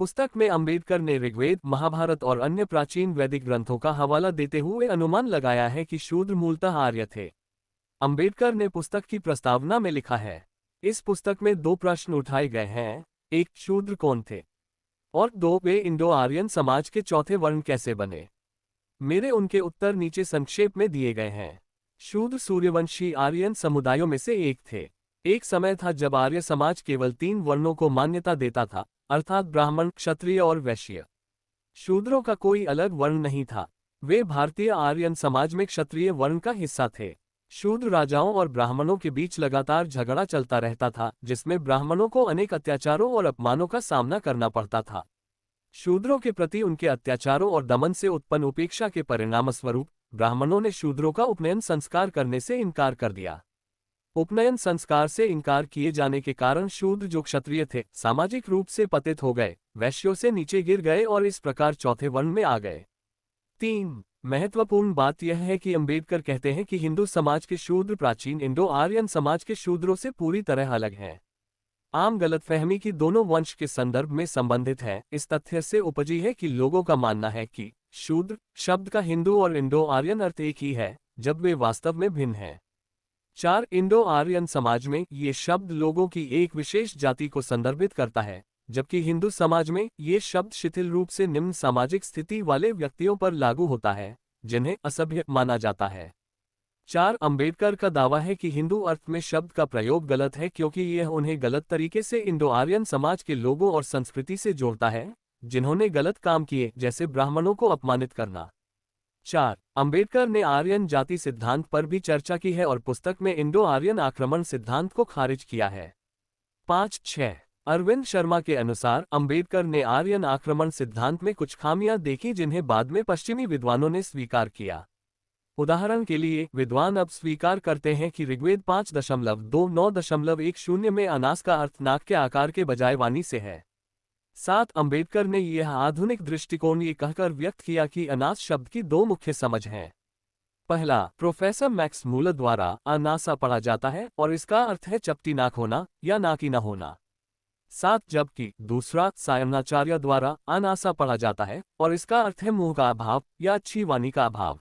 पुस्तक में अंबेडकर ने ऋग्वेद, महाभारत और अन्य प्राचीन वैदिक ग्रंथों का हवाला देते हुए अनुमान लगाया है कि शूद्र मूलतः आर्य थे। अंबेडकर ने पुस्तक की प्रस्तावना में लिखा है, इस पुस्तक में दो प्रश्न उठाए गए हैं। एक, शूद्र कौन थे? और दो, वे इंडो आर्यन समाज के चौथे वर्ण कैसे बने? मेरे उनके उत्तर नीचे संक्षेप में दिए गए हैं। शूद्र सूर्यवंशी आर्यन समुदायों में से एक थे। एक समय था जब आर्य समाज केवल 3 वर्णों को मान्यता देता था, अर्थात ब्राह्मण, क्षत्रिय और वैश्य। शूद्रों का कोई अलग वर्ण नहीं था। वे भारतीय आर्यन समाज में क्षत्रिय वर्ण का हिस्सा थे। शूद्र राजाओं और ब्राह्मणों के बीच लगातार झगड़ा चलता रहता था, जिसमें ब्राह्मणों को अनेक अत्याचारों और अपमानों का सामना करना पड़ता था। शूद्रों के प्रति उनके अत्याचारों और दमन से उत्पन्न उपेक्षा के परिणामस्वरूप ब्राह्मणों ने शूद्रों का उपनयन संस्कार करने से इनकार कर दिया। उपनयन संस्कार से इनकार किए जाने के कारण शूद्र, जो क्षत्रिय थे, सामाजिक रूप से पतित हो गए, वैश्यों से नीचे गिर गए और इस प्रकार चौथे वर्ण में आ गए। 3, महत्वपूर्ण बात यह है कि अंबेडकर कहते हैं कि हिंदू समाज के शूद्र प्राचीन इंडो आर्यन समाज के शूद्रों से पूरी तरह अलग हैं। आम गलतफहमी की दोनों वंश के संदर्भ में संबंधित है, इस तथ्य से उपजी है कि लोगों का मानना है कि शूद्र शब्द का हिंदू और इंडो आर्यन अर्थ एक ही है, जब वे वास्तव में भिन्न हैं। 4, इंडो आर्यन समाज में ये शब्द लोगों की एक विशेष जाति को संदर्भित करता है, जबकि हिंदू समाज में ये शब्द शिथिल रूप से निम्न सामाजिक स्थिति वाले व्यक्तियों पर लागू होता है, जिन्हें असभ्य माना जाता है। 4, अंबेडकर का दावा है कि हिंदू अर्थ में शब्द का प्रयोग गलत है, क्योंकि यह उन्हें गलत तरीके से इंडो आर्यन समाज के लोगों और संस्कृति से जोड़ता है, जिन्होंने गलत काम किए, जैसे ब्राह्मणों को अपमानित करना। 4, अंबेडकर ने आर्यन जाति सिद्धांत पर भी चर्चा की है और पुस्तक में इंडो आर्यन आक्रमण सिद्धांत को खारिज किया है। 5, 6, अरविंद शर्मा के अनुसार अंबेडकर ने आर्यन आक्रमण सिद्धांत में कुछ खामियां देखी, जिन्हें बाद में पश्चिमी विद्वानों ने स्वीकार किया। उदाहरण के लिए, विद्वान अब स्वीकार करते हैं कि ऋग्वेद 5.2.9.10 में अनास का अर्थ नाक के आकार के बजाय वाणी से है। 7, अंबेडकर ने यह आधुनिक दृष्टिकोण ये कहकर व्यक्त किया कि अनास शब्द की 2 मुख्य समझ हैं। पहला, प्रोफेसर मैक्स मूलर द्वारा अनासा पढ़ा जाता है और इसका अर्थ है चपटी नाक होना या नाकी न होना। 7, जबकि दूसरा, सायणाचार्य द्वारा अनासा पढ़ा जाता है और इसका अर्थ है मुंह का अभाव या अच्छी वाणी का अभाव।